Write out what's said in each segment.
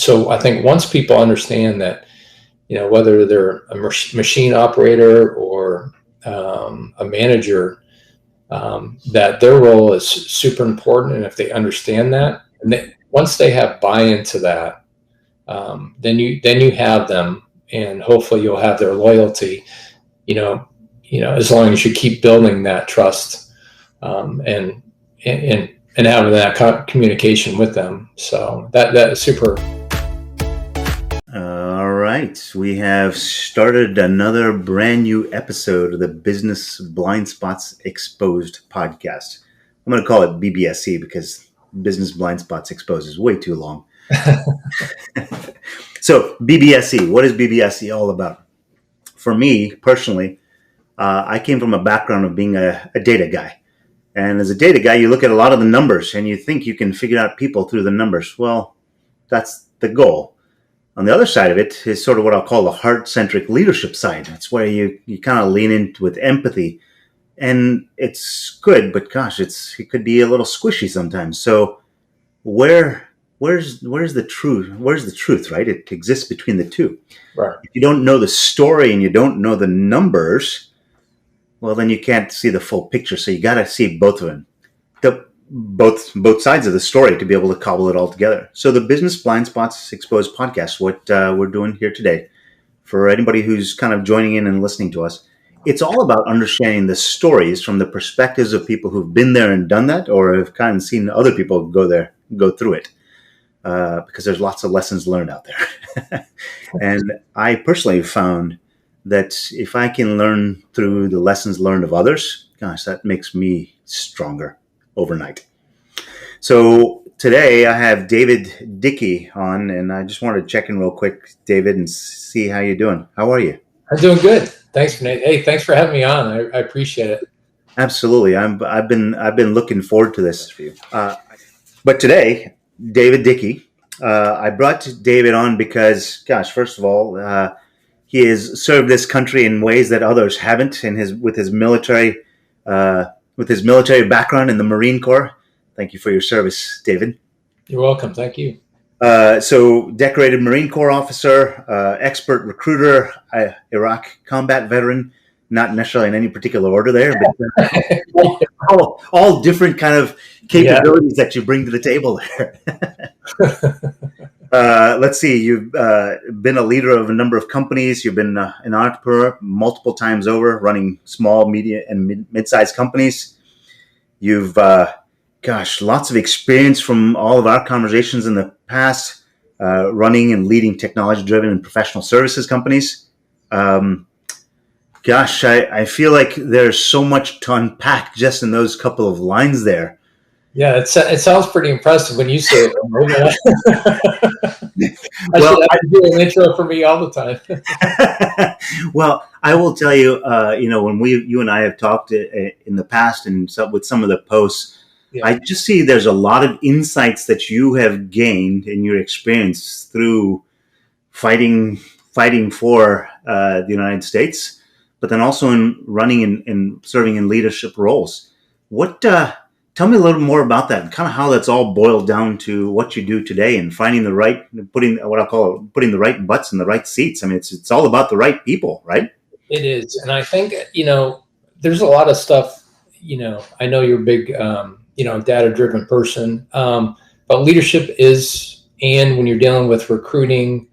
So I think once people understand that, whether they're a machine operator or a manager, that their role is super important. And if they understand that, once they have buy-in to that, then you have them, and hopefully you'll have their loyalty. As long as you keep building that trust, and having that communication with them. So that is super. All right, we have started another brand new episode of the Business Blind Spots Exposed podcast. I'm going to call it BBSC because Business Blind Spots Exposed is way too long. So BBSC, what is BBSC all about? For me personally, I came from a background of being a data guy. And as a data guy, you look at a lot of the numbers and you think you can figure out people through the numbers. Well, that's the goal. On the other side of it is sort of what I'll call the heart-centric leadership side. It's where you kind of lean into with empathy. And it's good, but gosh, it could be a little squishy sometimes. So where's the truth? Where's the truth, right? It exists between the two. Right. If you don't know the story and you don't know the numbers, well, then you can't see the full picture. So you got to see both of them, both sides of the story to be able to cobble it all together. So the Business Blind Spots Exposed podcast, what we're doing here today, for anybody who's kind of joining in and listening to us, it's all about understanding the stories from the perspectives of people who've been there and done that, or have kind of seen other people go through it. Because there's lots of lessons learned out there. And I personally found that if I can learn through the lessons learned of others, gosh, that makes me stronger overnight. So today I have David Dickey on, and I just wanted to check in real quick, David, and see how you're doing. How are you? I'm doing good. Thanks, Nate. Hey, thanks for having me on. I appreciate it. Absolutely. I've been looking forward to this for you. But today, David Dickey, I brought David on because, gosh, first of all, he has served this country in ways that others haven't, with his military background in the Marine Corps. Thank you for your service, David. You're welcome. Thank you. So, decorated Marine Corps officer, expert recruiter, Iraq combat veteran. Not necessarily in any particular order there, but all different kind of capabilities that you bring to the table there. Let's see. You've been a leader of a number of companies. You've been an entrepreneur multiple times over, running small, medium, and mid-sized companies. You've, lots of experience from all of our conversations in the past, running and leading technology-driven and professional services companies. I feel like there's so much to unpack just in those couple of lines there. Yeah, it sounds pretty impressive when you say it. I should have to do an intro for me all the time. Well, I will tell you, when you and I have talked in the past and with some of the posts, yeah. I just see there's a lot of insights that you have gained in your experience through fighting for the United States, but then also in running and serving in leadership roles. Tell me a little more about that and kind of how that's all boiled down to what you do today and putting the right butts in the right seats. I mean, it's all about the right people, right? It is. And I think, there's a lot of stuff, I know you're a big, data-driven person, but leadership is, and when you're dealing with recruiting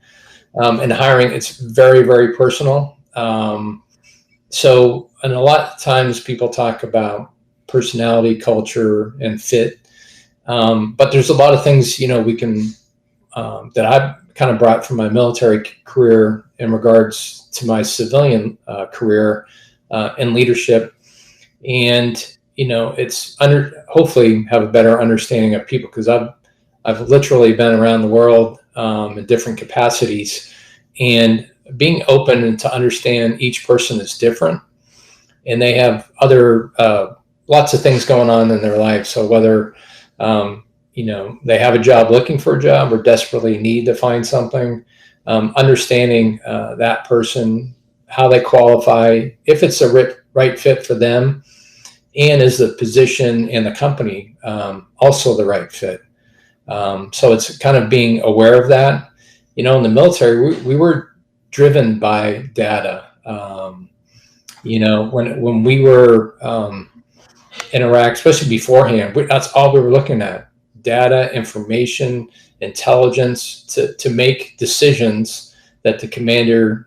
and hiring, it's very, very personal. So, and a lot of times people talk about personality, culture, and fit. But there's a lot of things, we can, that I've kind of brought from my military career in regards to my civilian career in leadership. And, it's hopefully have a better understanding of people, because I've literally been around the world in different capacities, and being open to understand each person is different, and they have other lots of things going on in their life. So whether they have a job, looking for a job, or desperately need to find something, understanding that person, how they qualify, if it's a right fit for them, and is the position and the company also the right fit. So it's kind of being aware of that. in the military, we were driven by data. When we were in Iraq, especially beforehand, that's all we were looking at: data, information, intelligence to make decisions that the commander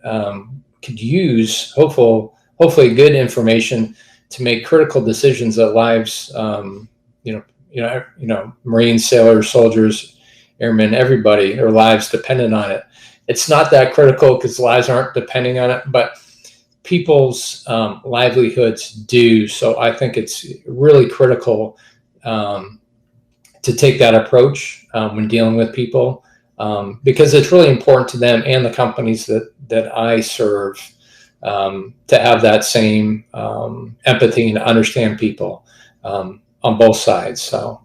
could use. Hopefully, good information to make critical decisions that lives, Marines, sailors, soldiers, airmen, everybody, their lives dependent on it. It's not that critical because lives aren't depending on it, but people's livelihoods do. So I think it's really critical to take that approach when dealing with people, because it's really important to them and the companies that I serve to have that same empathy and to understand people on both sides. So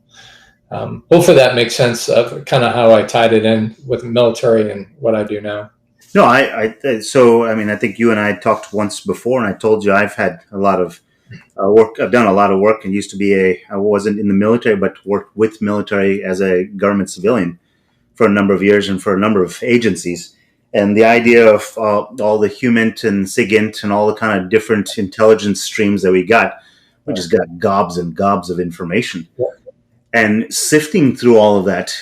hopefully that makes sense of kind of how I tied it in with the military and what I do now. No, I think you and I talked once before, and I told you I've had a lot of work. I've done a lot of work, and used to be I wasn't in the military, but worked with military as a government civilian for a number of years and for a number of agencies. And the idea of all the HUMINT and SIGINT and all the kind of different intelligence streams that we just got gobs and gobs of information. Yeah. And sifting through all of that,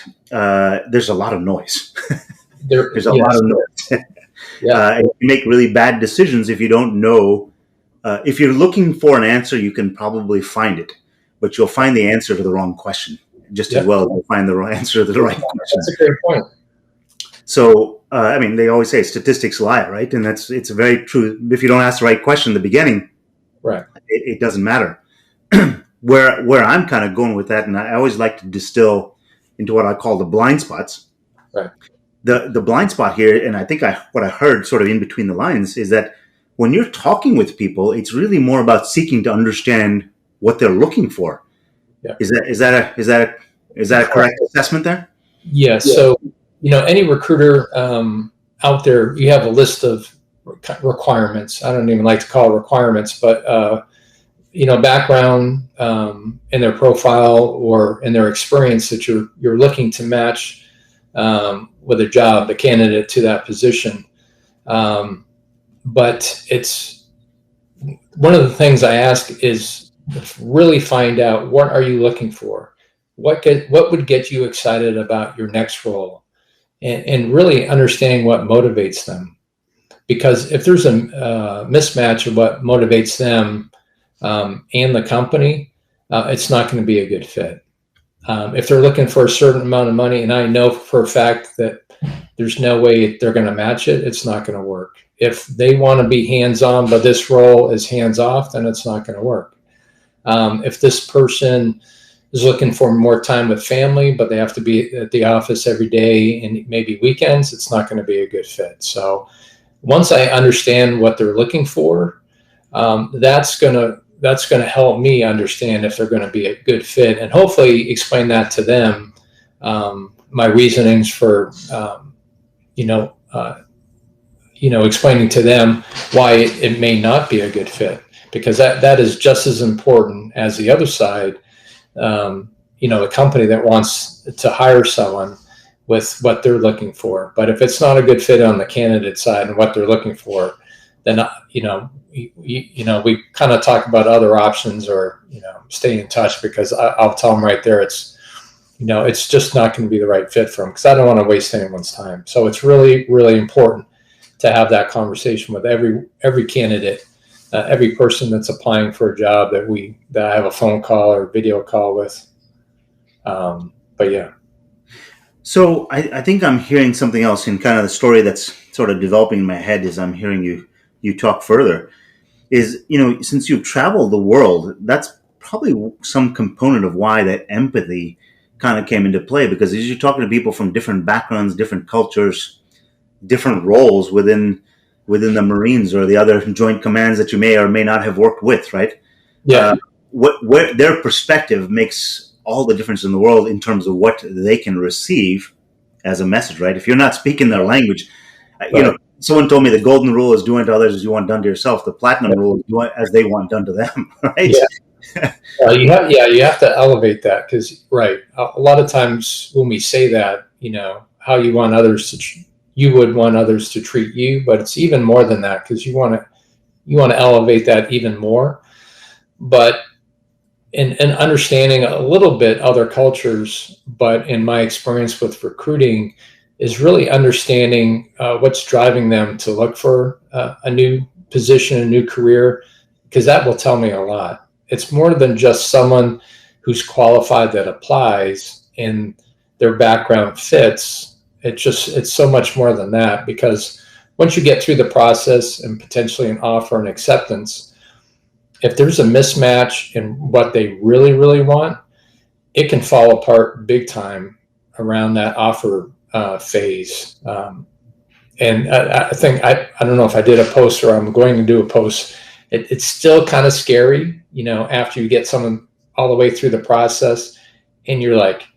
there's a lot of noise. There's a lot of noise. And you make really bad decisions if you don't know. If you're looking for an answer, you can probably find it, but you'll find the answer to the wrong question just as well as you'll find the right answer to the right question. That's a great point. So, they always say statistics lie, right? And it's very true. If you don't ask the right question in the beginning, right, it doesn't matter. Where I'm kind of going with that, and I always like to distill into what I call the blind spots. Right. The blind spot here, and I think what I heard sort of in between the lines is that when you're talking with people, it's really more about seeking to understand what they're looking for. Yeah. Is that a correct assessment there? Yeah. So, any recruiter out there, you have a list of requirements. I don't even like to call it requirements, but background in their profile or in their experience that you're looking to match with a job, the candidate to that position. But it's one of the things I ask is really find out, what are you looking for? What would get you excited about your next role, and really understanding what motivates them. Because if there's a mismatch of what motivates them and the company, it's not going to be a good fit. If they're looking for a certain amount of money, and I know for a fact that there's no way they're going to match it, it's not going to work. If they want to be hands-on, but this role is hands-off, then it's not going to work. If this person is looking for more time with family, but they have to be at the office every day and maybe weekends, it's not going to be a good fit. So once I understand what they're looking for, that's going to help me understand if they're going to be a good fit, and hopefully explain that to them, my reasonings for, explaining to them why it may not be a good fit, because that is just as important as the other side. The company that wants to hire someone with what they're looking for. But if it's not a good fit on the candidate side and what they're looking for, then we kind of talk about other options, or stay in touch, because I'll tell them right there it's just not going to be the right fit for them, because I don't want to waste anyone's time. So it's really, really important to have that conversation with every candidate, every person that's applying for a job that I have a phone call or video call with. But yeah. So I think I'm hearing something else in kind of the story that's sort of developing in my head as I'm hearing you talk further. Is, since you've traveled the world, that's probably some component of why that empathy kind of came into play, because as you're talking to people from different backgrounds, different cultures, different roles within the Marines or the other joint commands that you may or may not have worked with, right? Yeah. What their perspective makes all the difference in the world in terms of what they can receive as a message, right? If you're not speaking their language, Right. Someone told me the golden rule is do unto others as you want done to yourself. The platinum rule is do as they want done to them, right? Yeah. You have to elevate that, because a lot of times when we say that, how you want others to you would want others to treat you, but it's even more than that, because you want to elevate that even more. But in understanding a little bit other cultures, but in my experience with recruiting, is really understanding what's driving them to look for a new position, a new career, because that will tell me a lot. It's more than just someone who's qualified that applies and their background fits. It's so much more than that, because once you get through the process and potentially an offer and acceptance, if there's a mismatch in what they really, really want, it can fall apart big time around that offer phase. And I think, I don't know if I did a post or I'm going to do a post. It's still kind of scary, after you get someone all the way through the process and you're like,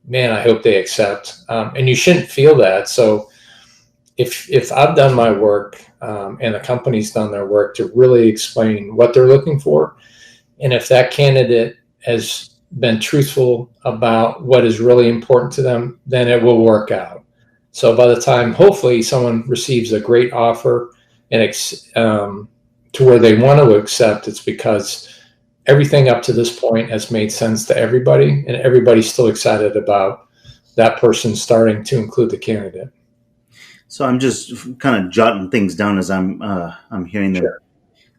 man, I hope they accept. And you shouldn't feel that. So if I've done my work and the company's done their work to really explain what they're looking for, and if that candidate has been truthful about what is really important to them, then it will work out. So by the time, hopefully, someone receives a great offer and to where they want to accept, it's because everything up to this point has made sense to everybody, and everybody's still excited about that person starting, to include the candidate. So I'm just kind of jotting things down as I'm hearing them,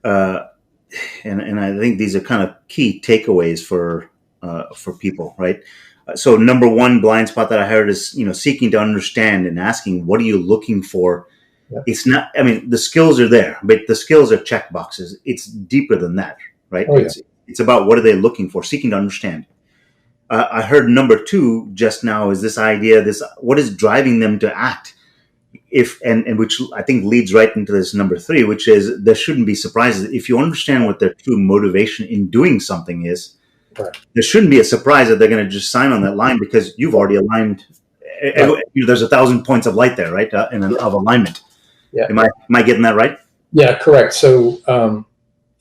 Sure. and I think these are kind of key takeaways for people, right? So number one blind spot that I heard is seeking to understand and asking, what are you looking for? Yeah. It's not. I mean, the skills are there, but the skills are check boxes. It's deeper than that, right? Oh, yeah. It's about what are they looking for, seeking to understand. I heard number two just now is this idea, what is driving them to act, and which I think leads right into this number three, which is there shouldn't be surprises. If you understand what their true motivation in doing something is, Right. There shouldn't be a surprise that they're going to just sign on that line, because you've already aligned. Right. There's 1,000 points of light there, right? Of alignment. Yeah. Am I getting that right? Yeah, correct. So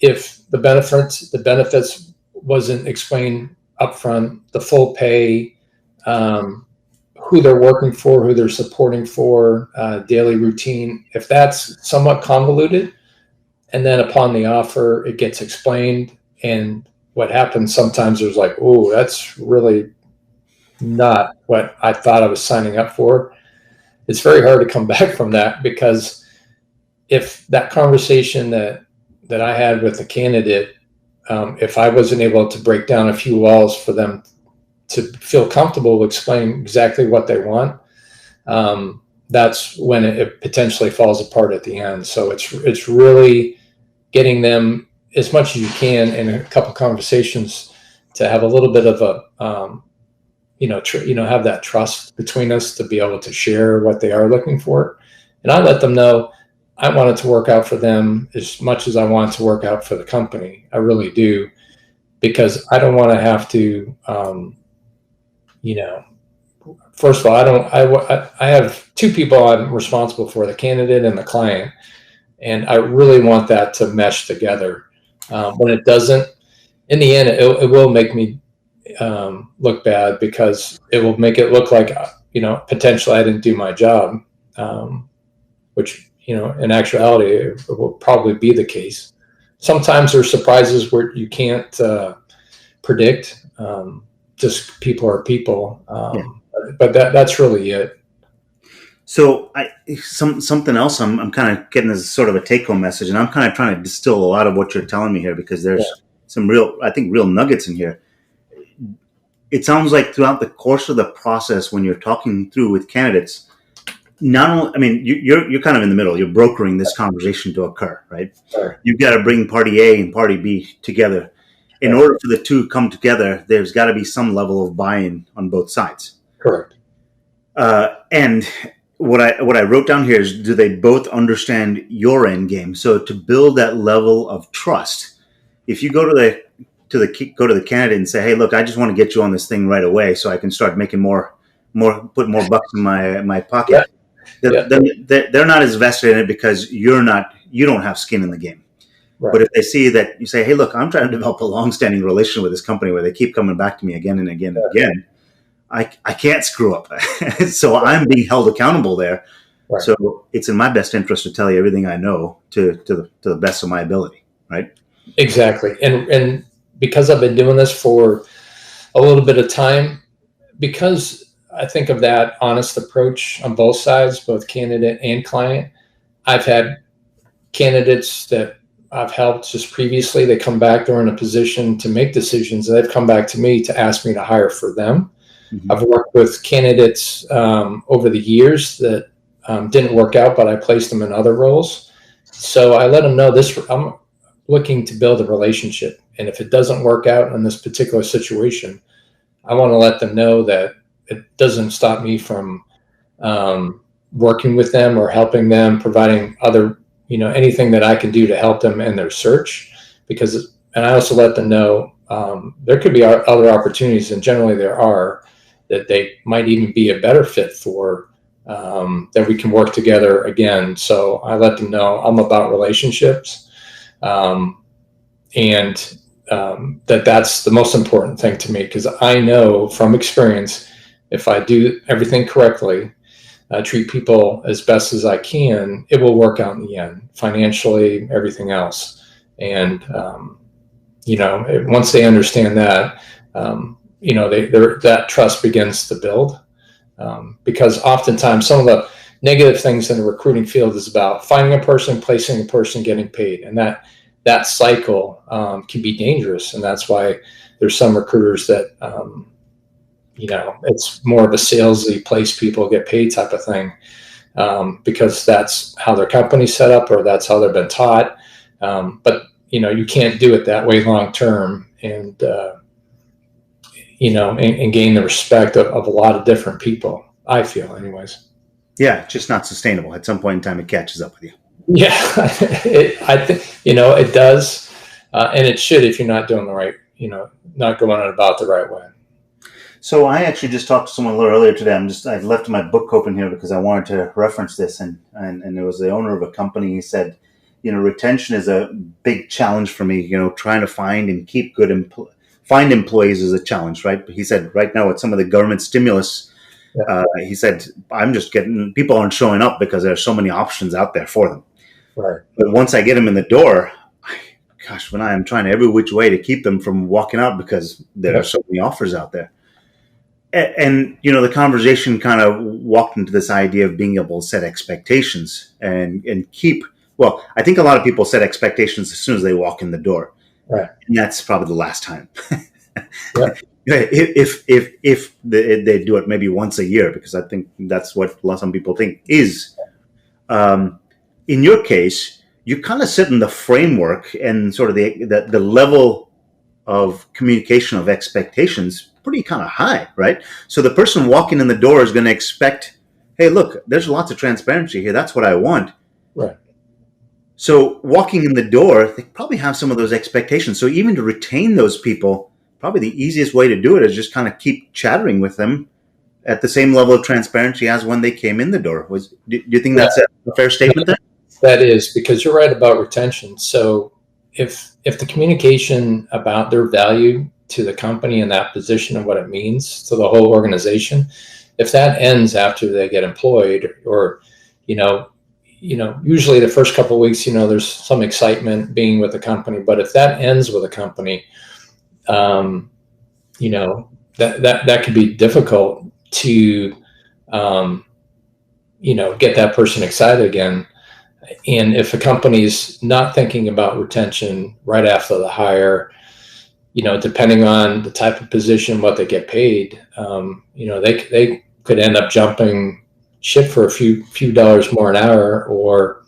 if the benefits wasn't explained upfront, the full pay, who they're working for, who they're supporting for, daily routine, if that's somewhat convoluted, and then upon the offer it gets explained, and what happens sometimes, there's like, oh, that's really not what I thought I was signing up for. It's very hard to come back from that, because if that conversation that I had with the candidate, if I wasn't able to break down a few walls for them to feel comfortable to explain exactly what they want, that's when it potentially falls apart at the end. So it's really getting them as much as you can in a couple conversations to have a little bit of a have that trust between us to be able to share what they are looking for. And I let them know I want it to work out for them as much as I want it to work out for the company. I really do, because I don't want to have to, first of all, I have two people I'm responsible for, the candidate and the client. And I really want that to mesh together. When it doesn't, in the end, it will make me look bad, because it will make it look like, potentially I didn't do my job, which, in actuality, it will probably be the case. Sometimes there's surprises where you can't predict. Just people are people. But that's really it. So something else I'm kind of getting as sort of a take-home message, and I'm kind of trying to distill a lot of what you're telling me here, because there's some real nuggets in here. It sounds like throughout the course of the process, when you're talking through with candidates, not only, I mean, you're kind of in the middle. You're brokering this conversation to occur, right? Sure. You've got to bring party A and party B together. In order for the two to come together, there's got to be some level of buy-in on both sides. Correct. And what I wrote down here is, do they both understand your end game? So to build that level of trust, if you go to the candidate and say, hey, look, I just want to get you on this thing right away so I can start making put more bucks in my pocket. Yeah. They're not as vested in it, because you don't have skin in the game. Right. But if they see that you say, hey, look, I'm trying to develop a long-standing relationship with this company where they keep coming back to me again and again and again, I can't screw up. So I'm being held accountable there. Right. So it's in my best interest to tell you everything I know to the best of my ability, right? Exactly. And because I've been doing this for a little bit of time, because I think of that honest approach on both sides, both candidate and client, I've had candidates that I've helped just previously. They come back, they're in a position to make decisions. They've come back to me to ask me to hire for them. Mm-hmm. I've worked with candidates over the years that didn't work out, but I placed them in other roles. So I let them know this. I'm looking to build a relationship, and if it doesn't work out in this particular situation, I want to let them know that it doesn't stop me from working with them or helping them, providing other, anything that I can do to help them in their search. And I also let them know there could be other opportunities, and generally there are, that they might even be a better fit for, that we can work together again. So I let them know I'm about relationships, and that's the most important thing to me, because I know from experience, if I do everything correctly, treat people as best as I can, it will work out in the end, financially, everything else. And once they understand that, that trust begins to build. Because oftentimes some of the negative things in the recruiting field is about finding a person, placing a person, getting paid, and that cycle can be dangerous. And that's why there's some recruiters that it's more of a salesy, place people, get paid type of thing, because that's how their company's set up, or that's how they've been taught. But you can't do it that way long term, and gain the respect of a lot of different people, I feel, anyways. Yeah, just not sustainable. At some point in time, it catches up with you. Yeah, I think it does, and it should, if you're not doing the right, not going about the right way. So I actually just talked to someone a little earlier today. I've left my book open here because I wanted to reference this, and it was the owner of a company. He said, retention is a big challenge for me. Trying to find and keep find employees is a challenge, right? He said right now with some of the government stimulus, he said, I'm just getting, people aren't showing up because there are so many options out there for them. Right. But once I get them in the door, gosh, when I am trying every which way to keep them from walking out because there are so many offers out there. And the conversation kind of walked into this idea of being able to set expectations and keep, well, I think a lot of people set expectations as soon as they walk in the door. Right. And that's probably the last time. Yeah. If they do it maybe once a year, because I think that's what some people think is. In your case, you're kind of setting the framework and sort of the level of communication of expectations pretty kind of high, right? So the person walking in the door is going to expect, hey, look, there's lots of transparency here. That's what I want. Right. So walking in the door, they probably have some of those expectations. So even to retain those people, probably the easiest way to do it is just kind of keep chattering with them at the same level of transparency as when they came in the door. Do you think that's a fair statement there? That is, because you're right about retention. So if the communication about their value to the company and that position and what it means to the whole organization, if that ends after they get employed, or usually the first couple of weeks, there's some excitement being with the company, but if that ends with a company, that could be difficult to get that person excited again. And if a company's not thinking about retention right after the hire, depending on the type of position, what they get paid, they could end up jumping ship for a few dollars more an hour, or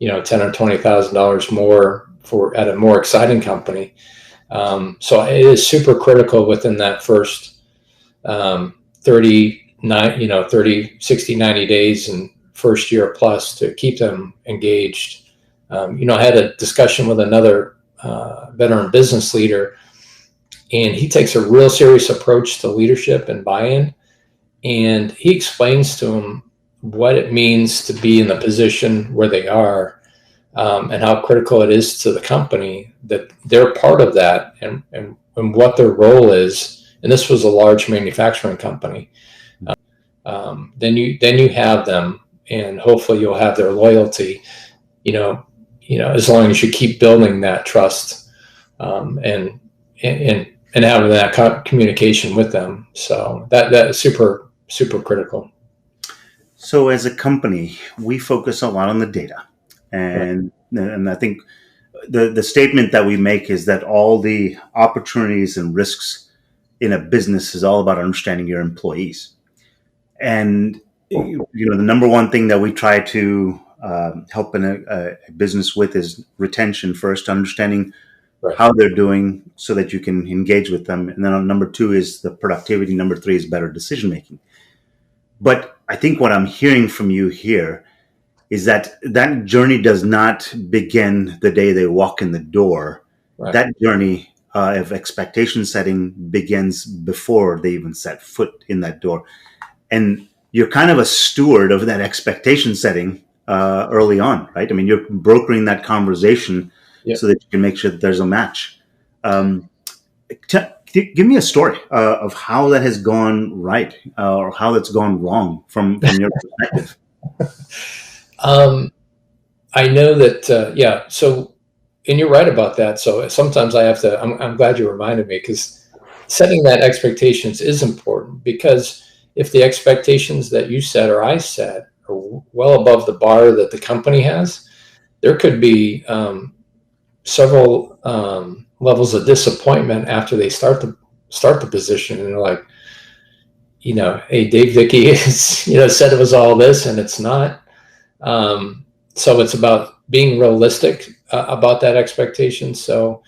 $10,000 or $20,000 more at a more exciting company. So it is super critical within that first 30, 60, 90 days and first year plus to keep them engaged. I had a discussion with another veteran business leader, and he takes a real serious approach to leadership and buy-in. And he explains to them what it means to be in the position where they are, and how critical it is to the company that they're part of that, and what their role is. And this was a large manufacturing company. Then you have them, and hopefully you'll have their loyalty, you know, as long as you keep building that trust, and having that communication with them. So that is super, super critical. So as a company, we focus a lot on the data, Right. and I think the statement that we make is that all the opportunities and risks in a business is all about understanding your employees. And the number one thing that we try to help in a business with is retention first, understanding Right. how they're doing so that you can engage with them. And then on number two is the productivity. Number three is better decision making. But I think what I'm hearing from you here is that that journey does not begin the day they walk in the door. Right. That journey of expectation setting begins before they even set foot in that door. And you're kind of a steward of that expectation setting early on, right? I mean, you're brokering that conversation so that you can make sure that there's a match. Give me a story of how that has gone right or how that's gone wrong from your perspective. I know that, so, and you're right about that. So sometimes I have to, I'm glad you reminded me, because setting that expectations is important, because if the expectations that you set or I set are well above the bar that the company has, there could be several levels of disappointment after they start the position, and they're like, hey, Dave Dickey is, said it was all this, and it's not. So it's about being realistic about that expectation. So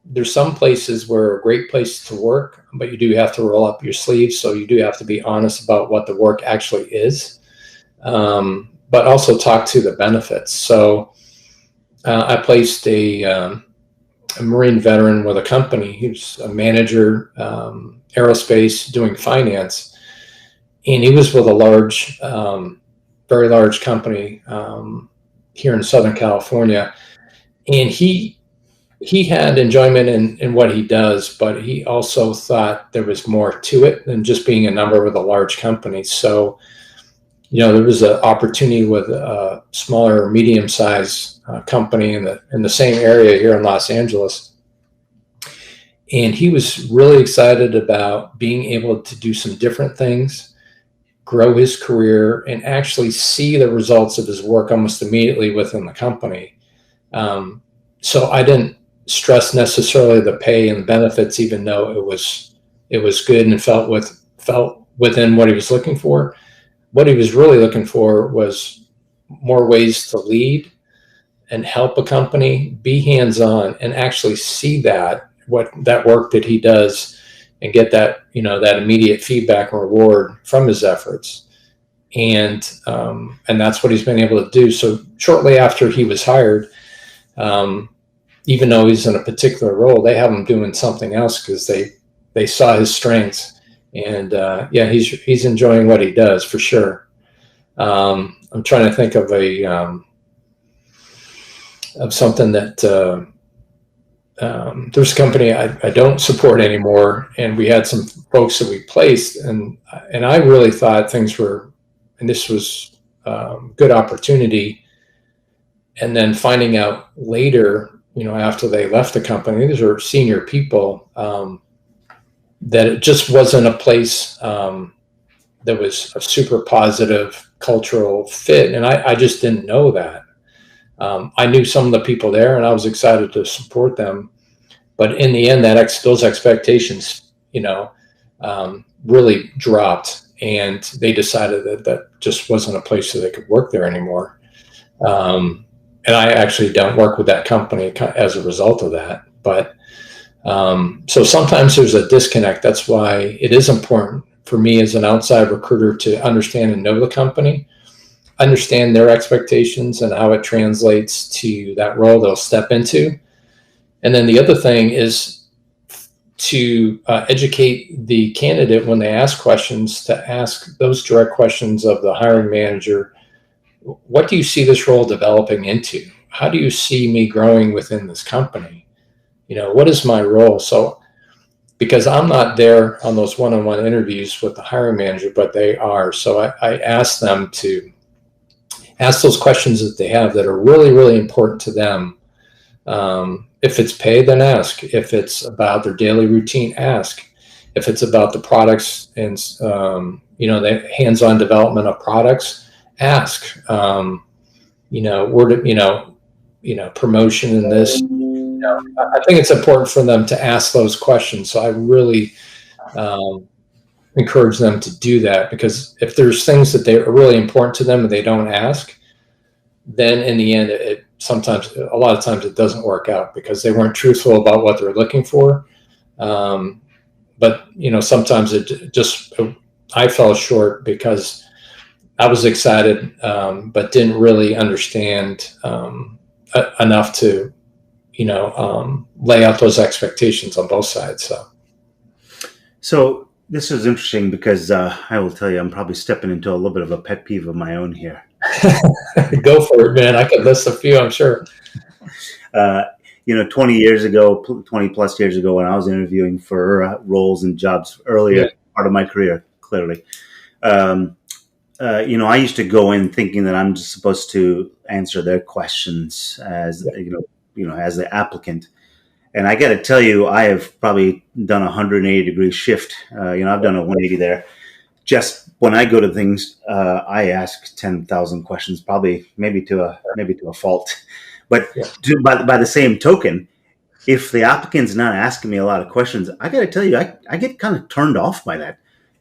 there's some places where a great place to work, but you do have to roll up your sleeves. So you do have to be honest about what the work actually is, but also talk to the benefits. So I placed a Marine veteran with a company. He was a manager, aerospace, doing finance, and he was with a large, very large company here in Southern California, and he had enjoyment in what he does, but he also thought there was more to it than just being a number with a large company. So, there was an opportunity with a smaller, medium-sized company in the same area here in Los Angeles, and he was really excited about being able to do some different things, grow his career, and actually see the results of his work almost immediately within the company. So I didn't stress necessarily the pay and benefits, even though it was good and felt within what he was looking for. What he was really looking for was more ways to lead and help a company, be hands-on, and actually see that work that he does, and get that that immediate feedback and reward from his efforts. And that's what he's been able to do. So shortly after he was hired, even though he's in a particular role, they have him doing something else because they saw his strengths. And he's enjoying what he does for sure. I'm trying to think of of something that there's a company I don't support anymore, and we had some folks that we placed, and I really thought things were, and this was good opportunity, and then finding out later, after they left the company, these are senior people, that it just wasn't a place that was a super positive cultural fit, and I just didn't know that. I knew some of the people there, and I was excited to support them. But in the end, those expectations, really dropped, and they decided that just wasn't a place that they could work there anymore. And I actually don't work with that company as a result of that. But so sometimes there's a disconnect. That's why it is important for me as an outside recruiter to understand and know the company, understand their expectations and how it translates to that role they'll step into. And then the other thing is to educate the candidate when they ask questions, to ask those direct questions of the hiring manager. What do you see this role developing into? How do you see me growing within this company? What is my role? So, because I'm not there on those one-on-one interviews with the hiring manager, but they are. So I asked them to ask those questions that they have that are really, really important to them. If it's pay, then ask. If it's about their daily routine, ask. If it's about the products and the hands-on development of products, ask. Promotion in this. I think it's important for them to ask those questions. So I really encourage them to do that, because if there's things that they are really important to them and they don't ask, then in the end, a lot of times it doesn't work out because they weren't truthful about what they're looking for. But sometimes I fell short because I was excited, but didn't really understand enough to, lay out those expectations on both sides. So this is interesting because I will tell you, I'm probably stepping into a little bit of a pet peeve of my own here. Go for it, man. I could list a few, I'm sure. 20 plus years ago, when I was interviewing for roles and jobs earlier part of my career, clearly, I used to go in thinking that I'm just supposed to answer their questions as as the applicant. And I got to tell you, I have probably done a 180-degree shift. I've done a 180 there. Just when I go to things, I ask 10,000 questions, maybe to a fault. But by the same token, if the applicant's not asking me a lot of questions, I got to tell you, I get kind of turned off by that.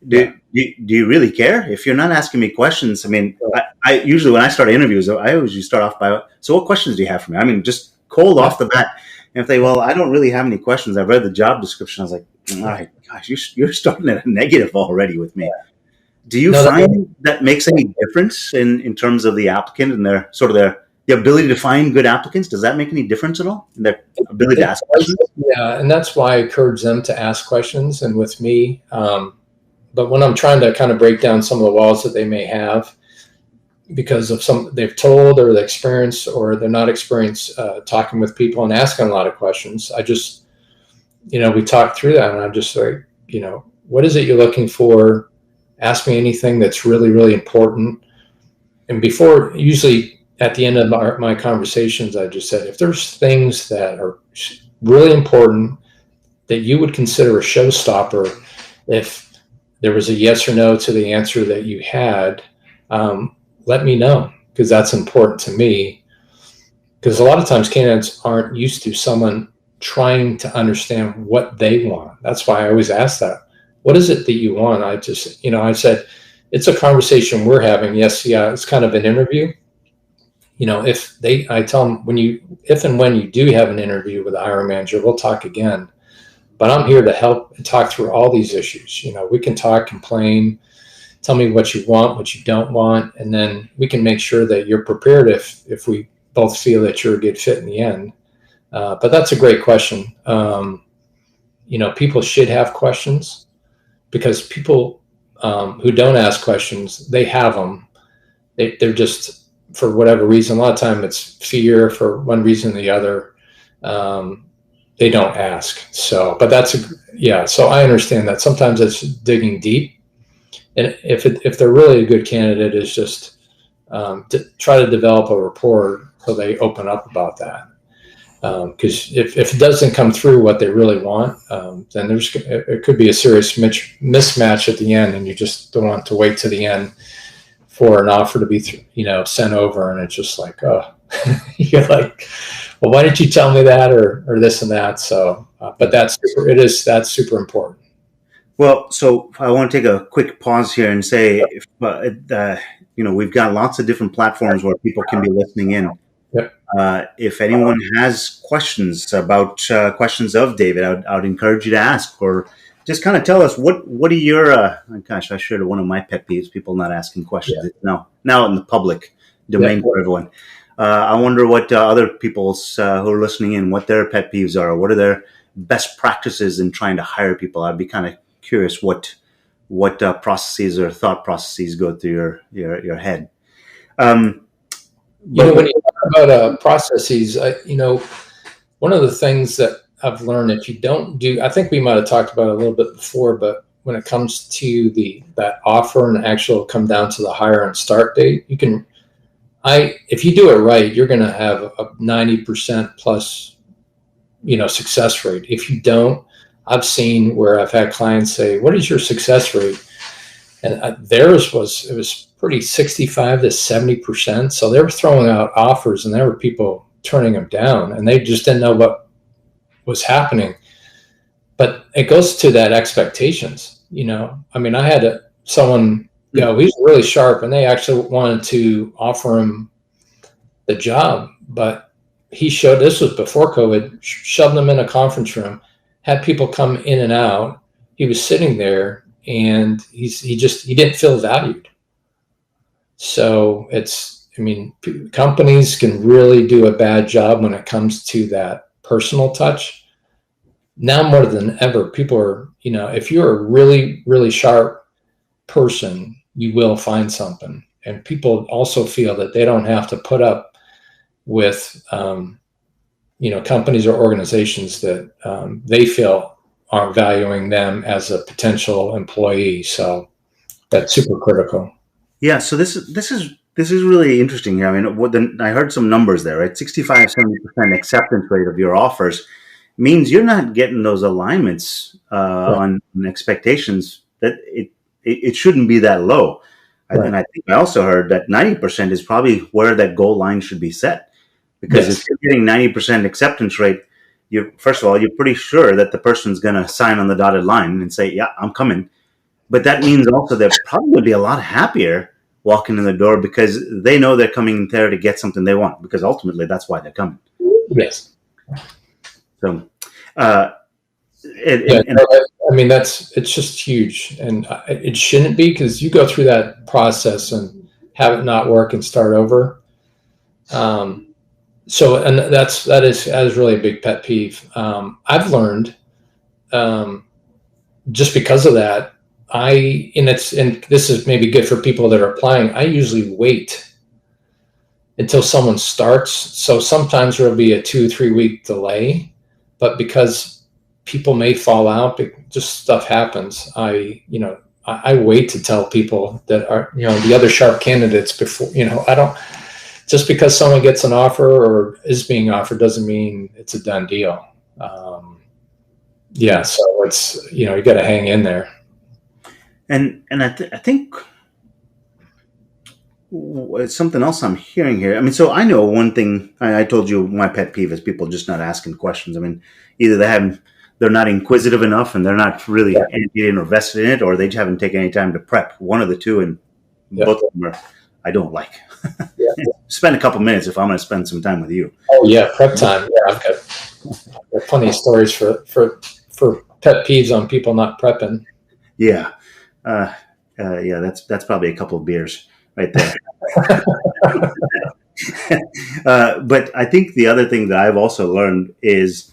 Do you really care? If you're not asking me questions, I mean, I usually, when I start interviews, I always start off by, so what questions do you have for me? I mean, just cold off the bat. And if I don't really have any questions. I've read the job description. I was like, all right, gosh, you're starting at a negative already with me. Do you find that makes any difference in terms of the applicant and their the ability to find good applicants? Does that make any difference at all in their ability to ask questions? Yeah, and that's why I encourage them to ask questions. And with me, but when I'm trying to kind of break down some of the walls that they may have because of some they've told or the experience, or they're not experienced talking with people and asking a lot of questions, I just, we talk through that, and I'm just like, what is it you're looking for? Ask me anything that's really, really important. And usually at the end of my conversations, I just said, if there's things that are really important that you would consider a showstopper, if there was a yes or no to the answer that you had, let me know, because that's important to me. Because a lot of times candidates aren't used to someone trying to understand what they want. That's why I always ask that. What is it that you want? I just, I said, it's a conversation we're having. Yes, yeah, it's kind of an interview. I tell them, if and when you do have an interview with a hiring manager, we'll talk again. But I'm here to help and talk through all these issues. We can talk, complain, tell me what you want, what you don't want, and then we can make sure that you're prepared if we both feel that you're a good fit in the end. But that's a great question. People should have questions, because people who don't ask questions, they have them. They're just, for whatever reason, a lot of time it's fear for one reason or the other. They don't ask. So I understand that sometimes it's digging deep. And if they're really a good candidate, is just to try to develop a rapport so they open up about that. Because if it doesn't come through what they really want, then it could be a serious mismatch at the end, and you just don't want to wait to the end for an offer to be sent over, and it's just like, oh, you're like, well, why didn't you tell me that, or this and that? So, but that's super important. Well, so I want to take a quick pause here and say, we've got lots of different platforms where people can be listening in. Yep. If anyone has questions about questions of David, I would encourage you to ask, or just kind of tell us what are your. Gosh, I shared one of my pet peeves: people not asking questions. Yeah. Now in the public domain for everyone. I wonder what other people's who are listening in, what their pet peeves are. What are their best practices in trying to hire people? I'd be kind of curious what processes or thought processes go through your head. When you talk about processes, one of the things that I've learned, if you don't do, I think we might have talked about it a little bit before, but when it comes to that offer and actual come down to the hire and start date, if you do it right, you're going to have a 90% plus, success rate. If you don't, I've seen where I've had clients say, "What is your success rate?" And theirs was pretty 65 to 70%. So they were throwing out offers, and there were people turning them down, and they just didn't know what was happening. But it goes to that expectations. I mean, I had someone, he's really sharp, and they actually wanted to offer him the job, but this was before COVID, shoved them in a conference room, had people come in and out. He was sitting there, and he didn't feel valued. So companies can really do a bad job when it comes to that personal touch. Now more than ever, people are, if you're a really, really sharp person, you will find something. And people also feel that they don't have to put up with, companies or organizations that they feel aren't valuing them as a potential employee. So that's super critical. Yeah. So this is really interesting. I mean, I heard some numbers there, right? 65-70% acceptance rate of your offers means you're not getting those alignments on expectations. That it shouldn't be that low. Right. And I think I also heard that 90% is probably where that goal line should be set, because if you're getting 90% acceptance rate, first of all, you're pretty sure that the person's going to sign on the dotted line and say, "Yeah, I'm coming." But that means also they're probably going to be a lot happier walking in the door, because they know they're coming there to get something they want, because ultimately that's why they're coming. Yes. So, it's just huge, and it shouldn't be, because you go through that process and have it not work and start over. So, and that is really a big pet peeve. I've learned, just because of that, and this is maybe good for people that are applying. I usually wait until someone starts. So sometimes there'll be a 2-3 week delay, but because people may fall out, just stuff happens. I wait to tell people that are, the other sharp candidates before, I don't, just because someone gets an offer or is being offered doesn't mean it's a done deal. So it's, you got to hang in there. And I think something else I'm hearing here. I mean, so I know one thing. I told you my pet peeve is people just not asking questions. I mean, either they're not inquisitive enough, and they're not really engaged or vested in it, or they just haven't taken any time to prep. One of the two, and both of them I don't like. Spend a couple minutes if I'm going to spend some time with you. Oh yeah, prep time. Yeah, I've got plenty of stories for pet peeves on people not prepping. Yeah. That's probably a couple of beers right there. But I think the other thing that I've also learned is,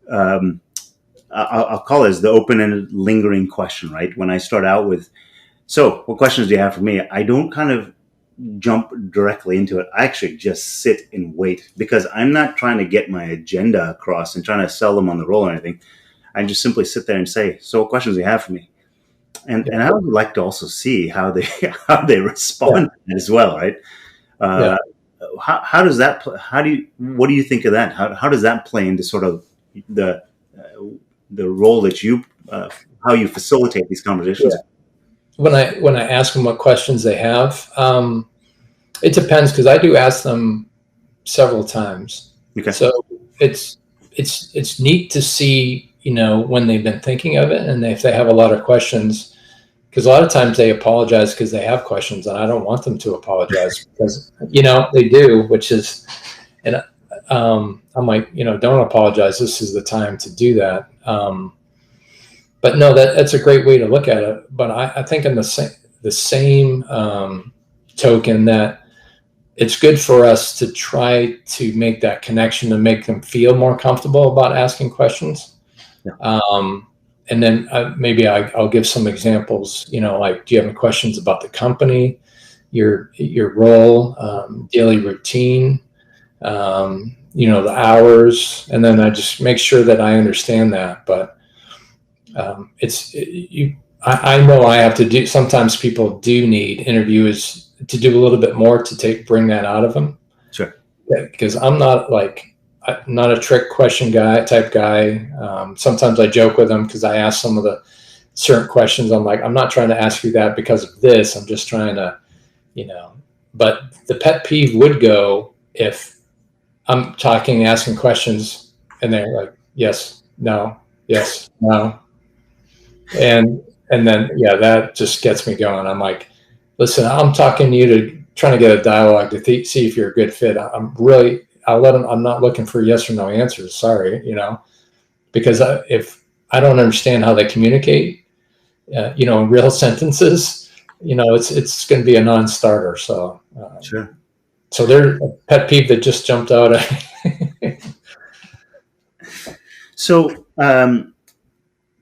I'll call it the open-ended lingering question, right? When I start out with, "So what questions do you have for me?" I don't kind of jump directly into it. I actually just sit and wait, because I'm not trying to get my agenda across and trying to sell them on the roll or anything. I just simply sit there and say, "So what questions do you have for me?" And I would like to also see how they respond as well, right? How does that? What do you think of that? How does that play into sort of the role that how you facilitate these conversations? When I ask them what questions they have, it depends, because I do ask them several times. Okay. So it's neat to see, when they've been thinking of it, and if they have a lot of questions. Because a lot of times they apologize because they have questions, and I don't want them to apologize because, they do, which is, and I'm like, don't apologize. This is the time to do that. But no, that's a great way to look at it. But I think in the same token, that it's good for us to try to make that connection to make them feel more comfortable about asking questions. Yeah. And then maybe I'll give some examples, like, do you have any questions about the company, your role, daily routine, the hours, and then I just make sure that I understand that. But I know I have to do, sometimes people do need interviews to do a little bit more to bring that out of them. Sure. Because I'm not a trick question type guy. Sometimes I joke with them because I ask some of the certain questions. I'm like, I'm not trying to ask you that because of this. I'm just trying to, you know, but the pet peeve would go if I'm talking, asking questions, and they're like, yes, no, yes, no. And then, yeah, that just gets me going. I'm like, listen, I'm talking to you to trying to get a dialogue to see if you're a good fit. I'll let them, I'm not looking for yes or no answers. Sorry, because if I don't understand how they communicate, in real sentences, it's going to be a non-starter. Sure. So they're a pet peeve that just jumped out. So,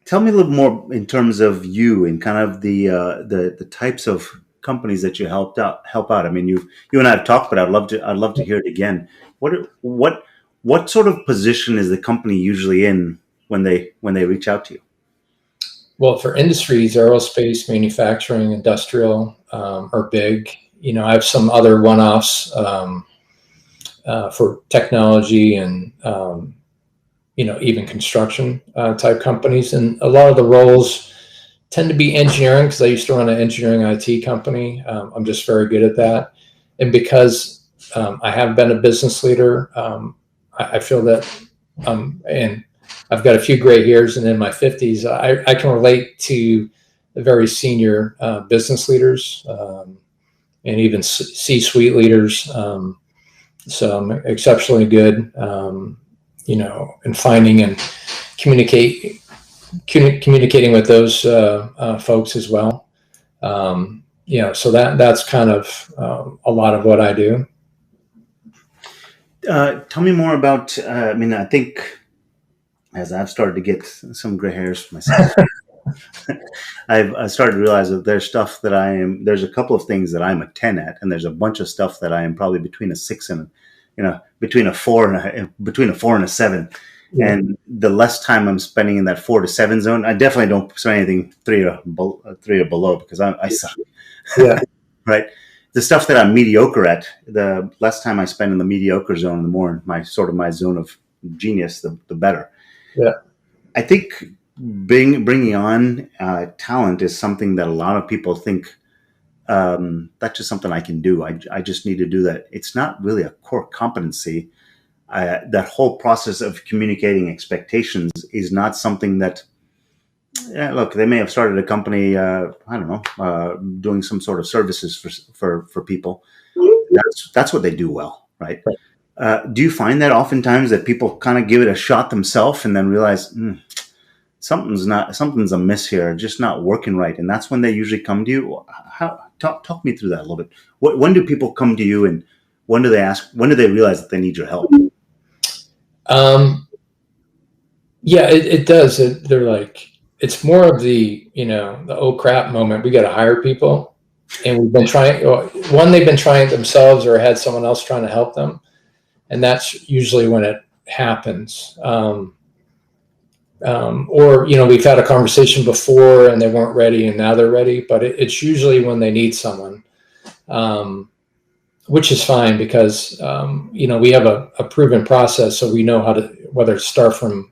tell me a little more in terms of you and kind of the types of companies that you help out. I mean, you and I have talked, but I'd love to hear it again. What sort of position is the company usually in when they reach out to you? Well, for industries, aerospace, manufacturing, industrial are big. I have some other one-offs for technology and even construction type companies, and a lot of the roles tend to be engineering because I used to run an engineering IT company. I'm just very good at that, and because I have been a business leader, I feel that, and I've got a few gray hairs and in my 50s, I can relate to the very senior business leaders and even C-suite leaders. So I'm exceptionally good, in finding and communicating with those folks as well. So that's kind of a lot of what I do. Tell me more about. I mean, I think as I've started to get some gray hairs myself, I started to realize that there's a couple of things that I'm a 10 at, and there's a bunch of stuff that I am probably between a 6 and, between a 4 and a 7. Yeah. And the less time I'm spending in that 4 to 7 zone, I definitely don't spend anything 3 or below because I suck. Yeah. Right. The stuff that I'm mediocre at, the less time I spend in the mediocre zone, the more my zone of genius, the better. Yeah. I think bringing on talent is something that a lot of people think that's just something I can do. I just need to do that. It's not really a core competency. That whole process of communicating expectations is not something that, look, they may have started a company, I don't know, doing some sort of services for people. That's what they do well, right? Do you find that oftentimes that people kind of give it a shot themselves and then realize something's amiss here, just not working right, and that's when they usually come to you? Talk me through that a little bit. When do people come to you, and when do they realize that they need your help? Yeah, it does. They're like, it's more of the oh crap moment. We got to hire people, and we've been trying. They've been trying it themselves or had someone else trying to help them, and that's usually when it happens. Or we've had a conversation before and they weren't ready and now they're ready, but it's usually when they need someone, which is fine because we have a proven process, so we know how to, whether it's start from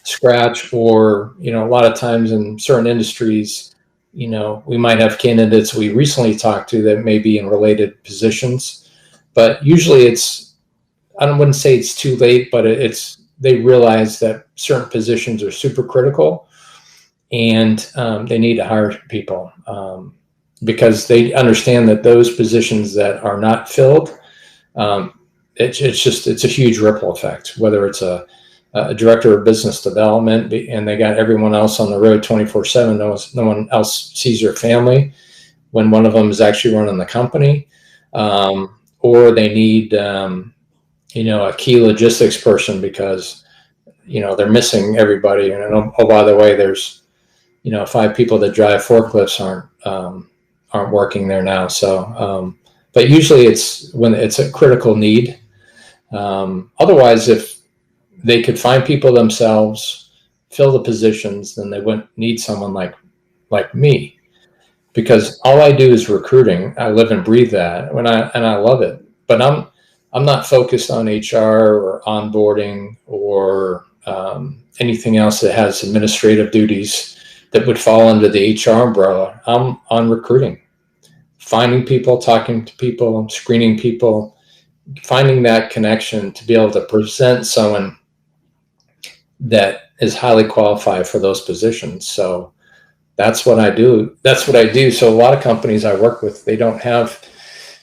scratch or a lot of times in certain industries, we might have candidates we recently talked to that may be in related positions, but usually I wouldn't say it's too late, but they realize that certain positions are super critical and they need to hire people because they understand that those positions that are not filled, it's a huge ripple effect, whether it's a director of business development and they got everyone else on the road 24/7. No one else sees their family when one of them is actually running the company, or they need a key logistics person because they're missing everybody, and oh, by the way, there's 5 people that drive forklifts aren't working there now. So but usually it's when it's a critical need. Otherwise, if they could find people themselves, fill the positions, then they wouldn't need someone like like me, because all I do is recruiting. I live and breathe that, and I love it. But I'm not focused on HR or onboarding or anything else that has administrative duties that would fall under the HR umbrella. I'm on recruiting, finding people, talking to people, screening people, finding that connection to be able to present someone that is highly qualified for those positions. So that's what I do. That's what I do. So a lot of companies I work with, they don't have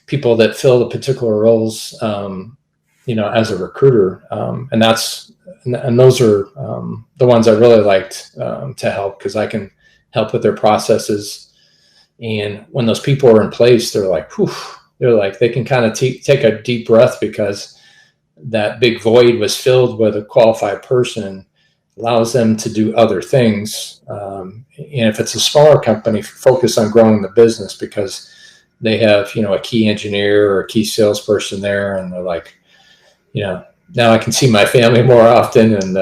people that fill the particular roles, as a recruiter. And those are the ones I really liked to help, because I can help with their processes. And when those people are in place, they're like, whew, they can kind of take a deep breath, because that big void was filled with a qualified person, allows them to do other things. And if it's a smaller company, focus on growing the business, because they have, a key engineer or a key salesperson there, and they're like, now I can see my family more often, and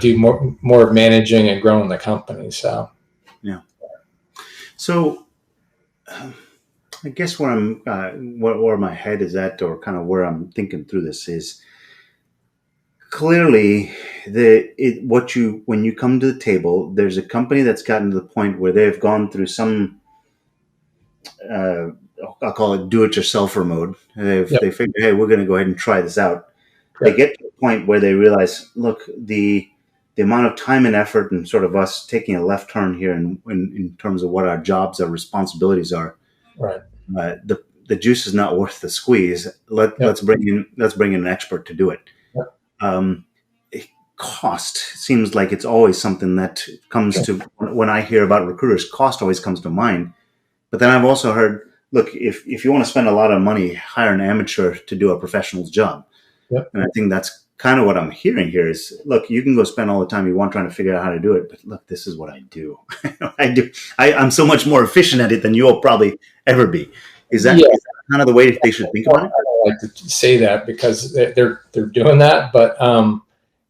do more of managing and growing the company. So yeah. So I guess where I'm, where my head is at, or kind of where I'm thinking through this, is clearly when you come to the table, there's a company that's gotten to the point where they've gone through some, I'll call it do-it-yourselfer mode. They figure, hey, we're going to go ahead and try this out. They get to a point where they realize, look, the amount of time and effort, and sort of us taking a left turn here in terms of what our jobs, our responsibilities are, right. The juice is not worth the squeeze. Let's bring in an expert to do it. Cost seems like it's always something that comes to, when I hear about recruiters, cost always comes to mind. But then I've also heard, look, if you want to spend a lot of money, hire an amateur to do a professional's job. Yep. And I think that's kind of what I'm hearing here is, look, you can go spend all the time you want trying to figure out how to do it, but look, this is what I do. I'm so much more efficient at it than you'll probably ever be. Is that kind of the way they should think about it? I don't like to say that, because they're doing that, but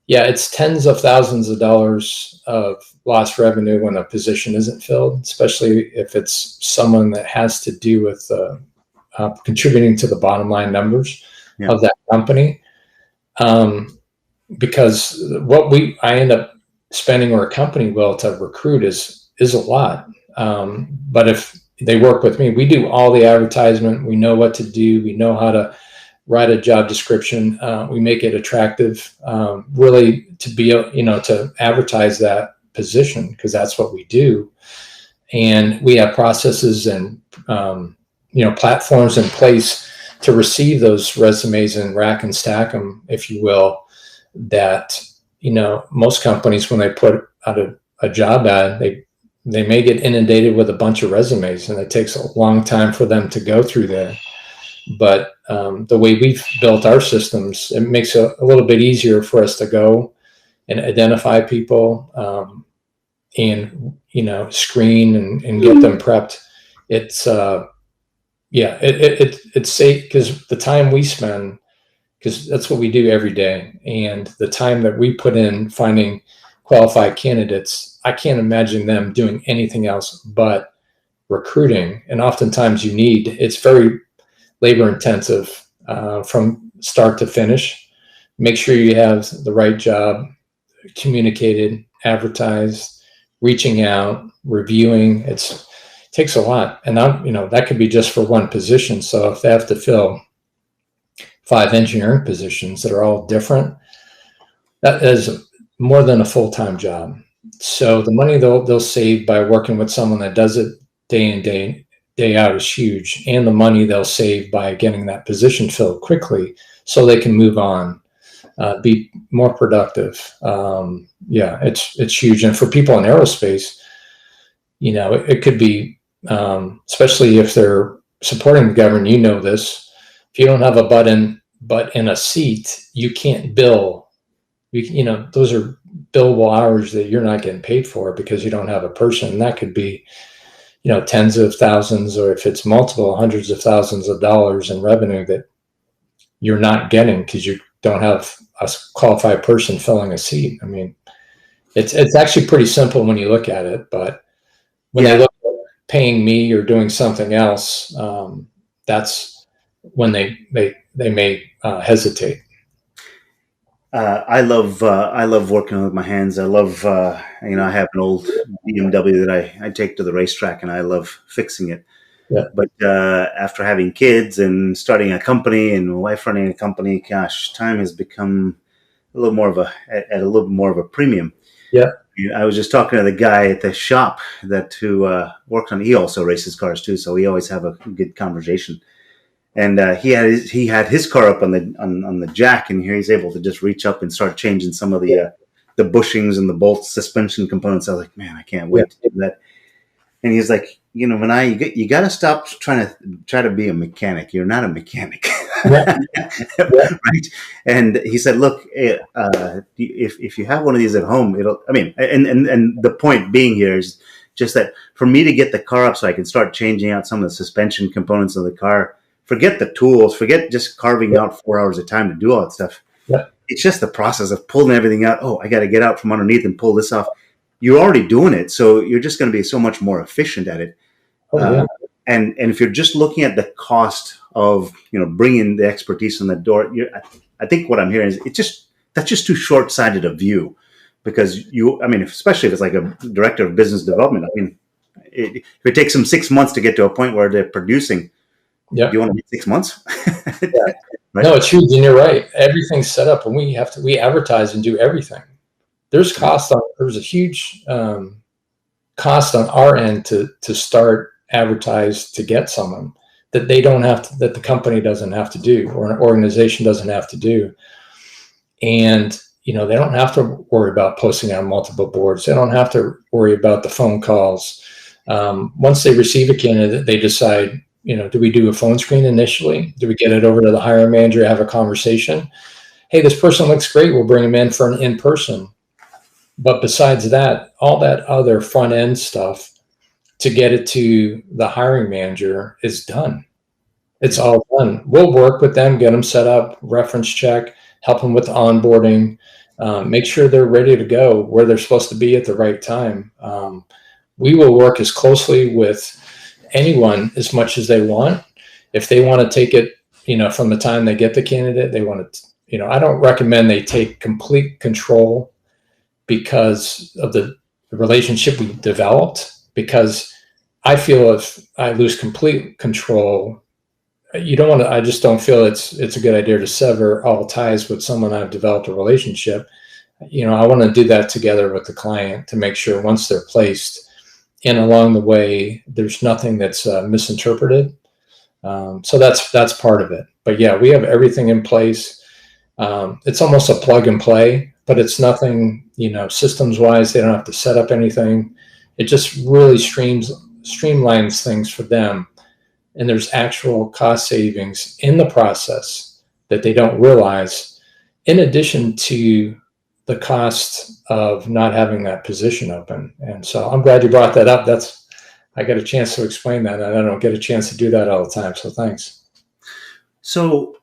it's tens of thousands of dollars of lost revenue when a position isn't filled, especially if it's someone that has to do with contributing to the bottom line numbers of that company. Because what I end up spending, or a company will, to recruit is a lot. But if they work with me, we do all the advertisement. We know what to do. We know how to write a job description. We make it attractive, really, to be, to advertise that position, because that's what we do. And we have processes and, platforms in place to receive those resumes and rack and stack them, if you will, that, most companies, when they put out a job ad, they may get inundated with a bunch of resumes, and it takes a long time for them to go through there. But the way we've built our systems, it makes it a little bit easier for us to go and identify people, and, screen and get them prepped. It's it's safe, because the time we spend, because that's what we do every day, and the time that we put in finding qualified candidates, I can't imagine them doing anything else but recruiting. And oftentimes it's very labor intensive from start to finish. Make sure you have the right job communicated, advertised, reaching out, reviewing. It takes a lot, and that could be just for one position. So if they have to fill 5 engineering positions that are all different, that is more than a full-time job. So the money they'll save by working with someone that does it day in, day out is huge. And the money they'll save by getting that position filled quickly, so they can move on, be more productive. It's huge. And for people in aerospace, it could be, especially if they're supporting the government, this, if you don't have a butt in a seat, you can't bill. Those are billable hours that you're not getting paid for, because you don't have a person. And that could be, tens of thousands, or if it's multiple hundreds of thousands of dollars in revenue that you're not getting because you don't have a qualified person filling a seat. I mean, it's actually pretty simple when you look at it, but When they look at paying me or doing something else, that's when they may hesitate. I love working with my hands. I love I have an old BMW that I take to the racetrack, and I love fixing it. Yeah. But after having kids and starting a company and my wife running a company, gosh, time has become a little more of at a little more of a premium. Yeah. I was just talking to the guy at the shop who worked on. He also races cars too, so we always have a good conversation. And he had his car up on the jack, and here he's able to just reach up and start changing some of the bushings and the bolt suspension components. I was like, man, I can't wait to do that. And he's like, you got to stop trying to be a mechanic. You're not a mechanic, right? And he said, look, if you have one of these at home, and the point being here is just that for me to get the car up so I can start changing out some of the suspension components of the car. Forget the tools. Forget just carving out 4 hours of time to do all that stuff. Yeah. It's just the process of pulling everything out. Oh, I got to get out from underneath and pull this off. You're already doing it, so you're just going to be so much more efficient at it. And if you're just looking at the cost of bringing the expertise in the door, I think what I'm hearing is that's just too short-sighted a view, because especially if it's like a director of business development. If it takes them 6 months to get to a point where they're producing. Yeah. Do you want to be 6 months? Right? No, it's huge, and you're right. Everything's set up, and we advertise and do everything. There's a huge cost on our end to start advertise to get someone that that the company doesn't have to do, or an organization doesn't have to do. And they don't have to worry about posting on multiple boards. They don't have to worry about the phone calls. Once they receive a candidate, they decide, do we do a phone screen initially? Do we get it over to the hiring manager, have a conversation? Hey, this person looks great. We'll bring them in for an in-person. But besides that, all that other front end stuff to get it to the hiring manager is done. It's all done. We'll work with them, get them set up, reference check, help them with the onboarding, make sure they're ready to go where they're supposed to be at the right time. We will work as closely with anyone as much as they want. If they want to take it, from the time they get the candidate, they want to, I don't recommend they take complete control because of the relationship we developed, because I feel if I lose complete control, I just don't feel it's a good idea to sever all ties with someone I've developed a relationship. I want to do that together with the client to make sure once they're placed, and along the way, there's nothing that's misinterpreted. So that's part of it. But yeah, we have everything in place. It's almost a plug and play, but it's nothing, systems wise, they don't have to set up anything. It just really streamlines things for them. And there's actual cost savings in the process that they don't realize, in addition to the cost of not having that position open. And so I'm glad you brought that up. I got a chance to explain that, and I don't get a chance to do that all the time. So thanks. So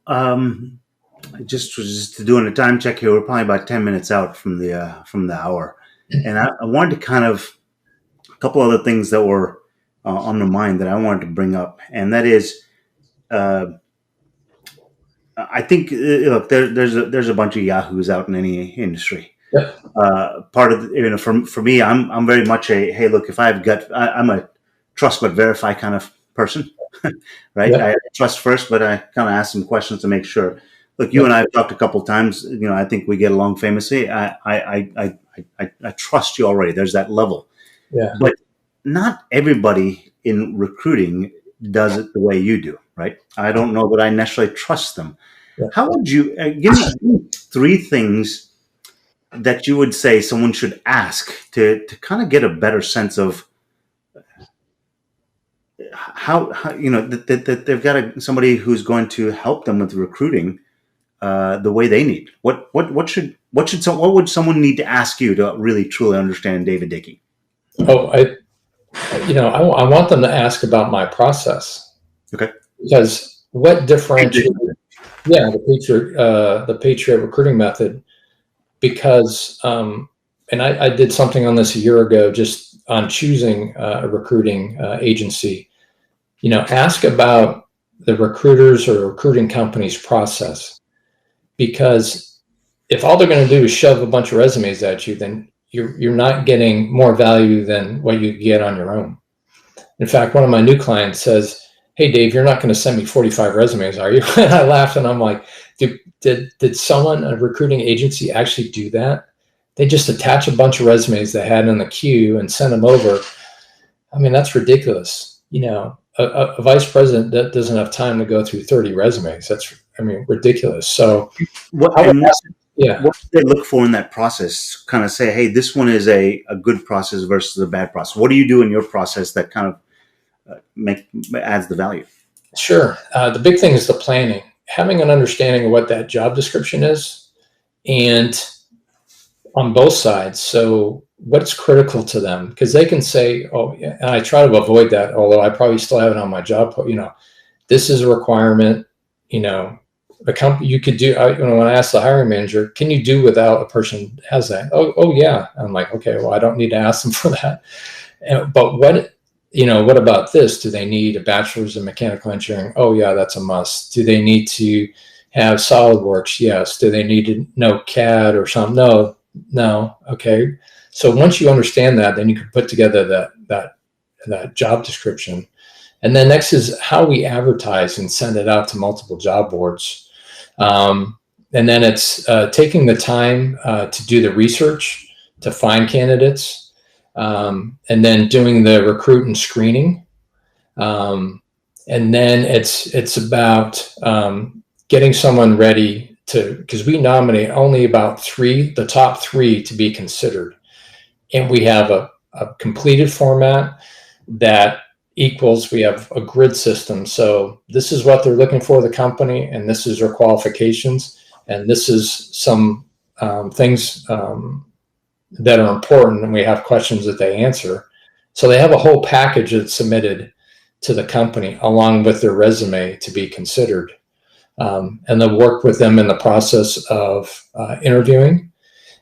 just doing a time check here. We're probably about 10 minutes out from the hour, and I wanted to kind of a couple other things that were on the mind that I wanted to bring up, and that is, I think look, there's a bunch of yahoos out in any industry. Yep. Part of for me, I'm very much a hey, look, if I've got, I'm a trust but verify kind of person, right? Yep. I trust first, but I kind of ask some questions to make sure. Look, you and I have talked a couple of times. I think we get along famously. I trust you already. There's that level. Yeah. But not everybody in recruiting does it the way you do, right? I don't know that I necessarily trust them. Yeah. How would you give me 3 things that you would say someone should ask to kind of get a better sense of how that they've got somebody who's going to help them with recruiting the way they need? What would someone need to ask you to really truly understand David Dickey? Oh, I want them to ask about my process. Okay. Because what differentiates the Patriot recruiting method, because and I did something on this a year ago, just on choosing a recruiting agency, ask about the recruiters or recruiting company's process, because if all they're going to do is shove a bunch of resumes at you, then you're not getting more value than what you get on your own. In fact, one of my new clients says, "Hey, Dave, you're not going to send me 45 resumes, are you?" And I laughed, and I'm like, did someone, a recruiting agency, actually do that? They just attach a bunch of resumes they had in the queue and send them over. I mean, that's ridiculous. A vice president that doesn't have time to go through 30 resumes. That's, ridiculous. So, What I would and ask, yeah, what do they look for in that process? Kind of say, hey, this one is a good process versus a bad process. What do you do in your process that kind of adds the value? sure. The big thing is the planning, having an understanding of what that job description is, and on both sides. So what's critical to them? Because they can say, oh, yeah, and I try to avoid that, although I probably still have it on my job. This is a requirement. The company, you could do, when I asked the hiring manager, can you do without a person that has that? Oh yeah. I'm like, okay, well, I don't need to ask them for that. But what about this? Do they need a bachelor's in mechanical engineering? Oh yeah, that's a must. Do they need to have SolidWorks? Yes. Do they need to know CAD or something? No. Okay. So once you understand that, then you can put together that job description. And then next is how we advertise and send it out to multiple job boards. And then it's taking the time to do the research, to find candidates, and then doing the recruit and screening. And then it's about getting someone ready because we nominate only about the top three to be considered. And we have a completed format that equals, we have a grid system. So this is what they're looking for, the company, and this is their qualifications. And this is some things that are important, and we have questions that they answer. So they have a whole package that's submitted to the company along with their resume to be considered. And they'll work with them in the process of interviewing.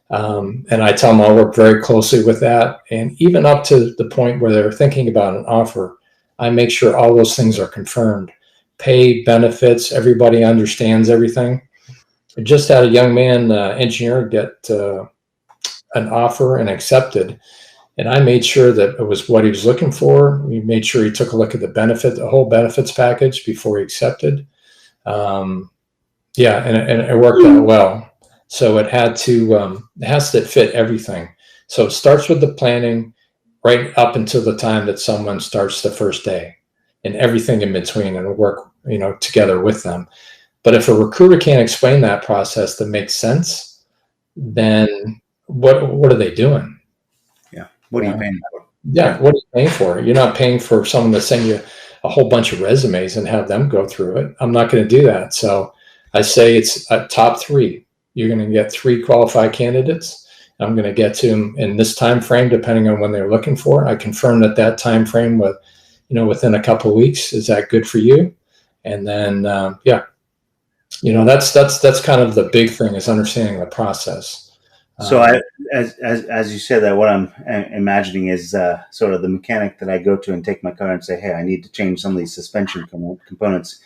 And I tell them I'll work very closely with that. And even up to the point where they're thinking about an offer, I make sure all those things are confirmed. Pay, benefits, everybody understands everything. I just had a young man, engineer, get an offer and accepted. And I made sure that it was what he was looking for. We made sure he took a look at the whole benefits package before he accepted. And it worked out well. So it has to fit everything. So it starts with the planning right up until the time that someone starts the first day, and everything in between, and work, together with them. But if a recruiter can't explain that process that makes sense, then what are they doing? Yeah. What are you paying for? Yeah. What are you paying for? You're not paying for someone to send you a whole bunch of resumes and have them go through it. I'm not going to do that. So I say it's a top three. You're going to get 3 qualified candidates. I'm going to get to them in this time frame, depending on when they're looking for. I confirm that time frame within a couple of weeks. Is that good for you? And then that's kind of the big thing, is understanding the process. So as you said that, what I'm imagining is sort of the mechanic that I go to and take my car and say, hey, I need to change some of these suspension components.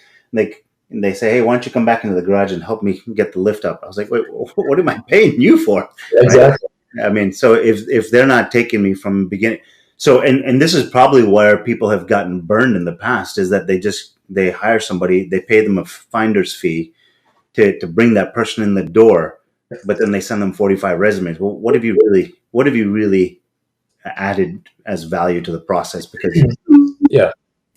And they say, hey, why don't you come back into the garage and help me get the lift up? I was like, wait, what am I paying you for? Exactly. Right? I mean, so if they're not taking me from the beginning, so and this is probably where people have gotten burned in the past, is that they hire somebody, they pay them a finder's fee to bring that person in the door, but then they send them 45 resumes. Well, what have you really added as value to the process? Because you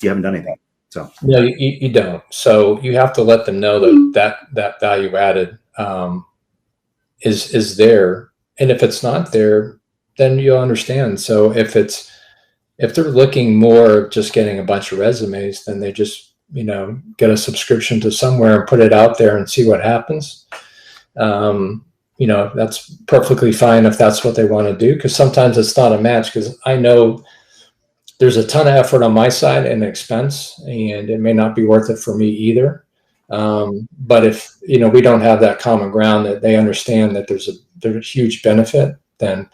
haven't done anything. So no, you don't. So you have to let them know that value added is there, and if it's not there, then you'll understand. So if they're looking more just getting a bunch of resumes, then they just get a subscription to somewhere and put it out there and see what happens. That's perfectly fine if that's what they want to do, because sometimes it's not a match, because I know there's a ton of effort on my side and expense, and it may not be worth it for me either. But if we don't have that common ground, that they understand that there's a huge benefit, then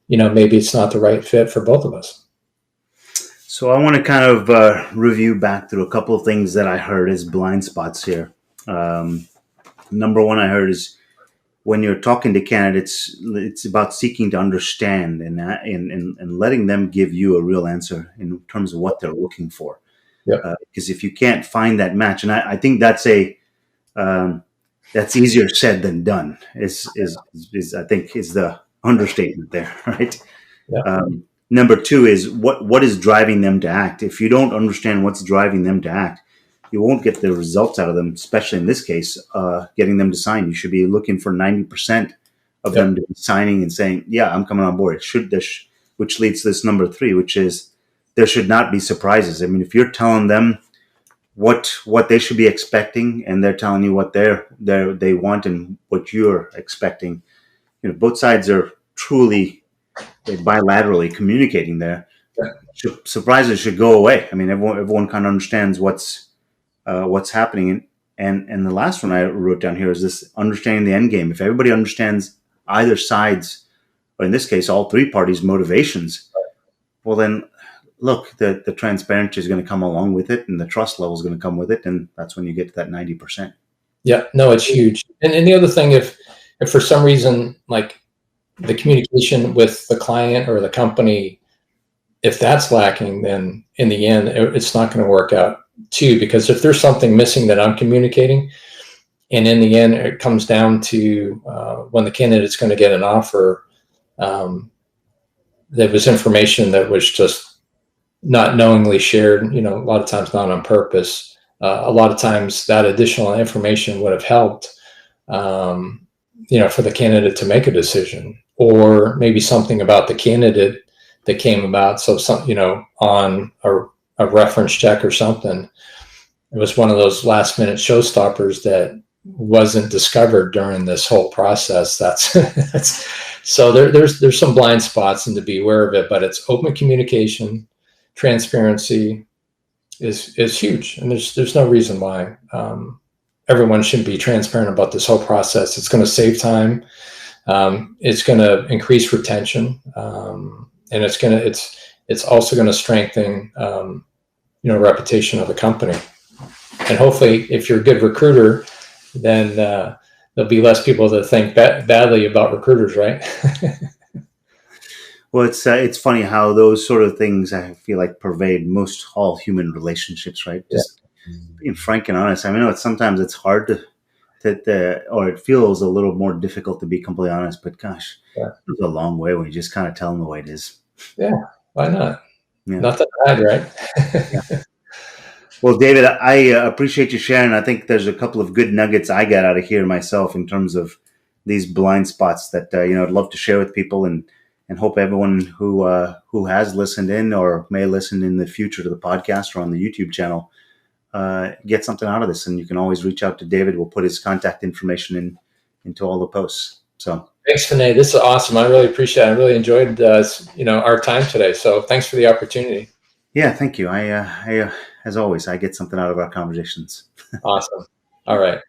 maybe it's not the right fit for both of us. So I want to kind of review back through a couple of things that I heard as blind spots here. Number one I heard is when you're talking to candidates, it's about seeking to understand and letting them give you a real answer in terms of what they're looking for. Yep. Because if you can't find that match, and I think that's that's easier said than done. Is I think is the understatement there, right? Yeah. Number two is what is driving them to act. If you don't understand what's driving them to act, you won't get the results out of them, especially in this case, getting them to sign. You should be looking for 90% of them to be signing and saying, yeah, I'm coming on board. Which leads to this number three, which is there should not be surprises. I mean, if you're telling them what they should be expecting and they're telling you what they want and what you're expecting, both sides are truly bilaterally communicating there. Yeah. Surprises should go away. I mean, everyone kind of understands what's happening. And the last one I wrote down here is this understanding the end game. If everybody understands either side's, or in this case, all three parties' motivations, well, then look, the transparency is going to come along with it and the trust level is going to come with it. And that's when you get to that 90%. Yeah, no, it's huge. And the other thing, if for some reason, like the communication with the client or the company, if that's lacking, then in the end, it's not going to work out too, because if there's something missing that I'm communicating, and in the end, it comes down to when the candidate's going to get an offer, there was information that was just not knowingly shared, a lot of times not on purpose. A lot of times that additional information would have helped, for the candidate to make a decision, or maybe something about the candidate that came about. So on a reference check or something, it was one of those last minute showstoppers that wasn't discovered during this whole process. That's so there's some blind spots and to be aware of it, but it's open communication, transparency is huge. And there's no reason why everyone shouldn't be transparent about this whole process. It's going to save time. It's going to increase retention. And it's also going to strengthen, reputation of the company. And hopefully if you're a good recruiter, then there'll be less people that think badly about recruiters, right? Well, it's funny how those sort of things I feel like pervade most all human relationships, right? Just being frank and honest. I mean, sometimes it's hard or it feels a little more difficult to be completely honest. But gosh, it's a long way when you just kind of tell them the way it is. Yeah, why not? Yeah. Nothing bad, right? Yeah. Well, David, I appreciate you sharing. I think there's a couple of good nuggets I got out of here myself in terms of these blind spots that I'd love to share with people, and hope everyone who has listened in or may listen in the future to the podcast or on the YouTube channel get something out of this. And you can always reach out to David. We'll put his contact information into all the posts. So thanks, Vinay. This is awesome. I really appreciate it. I really enjoyed our time today. So thanks for the opportunity. Yeah, thank you. I as always, I get something out of our conversations. Awesome. All right.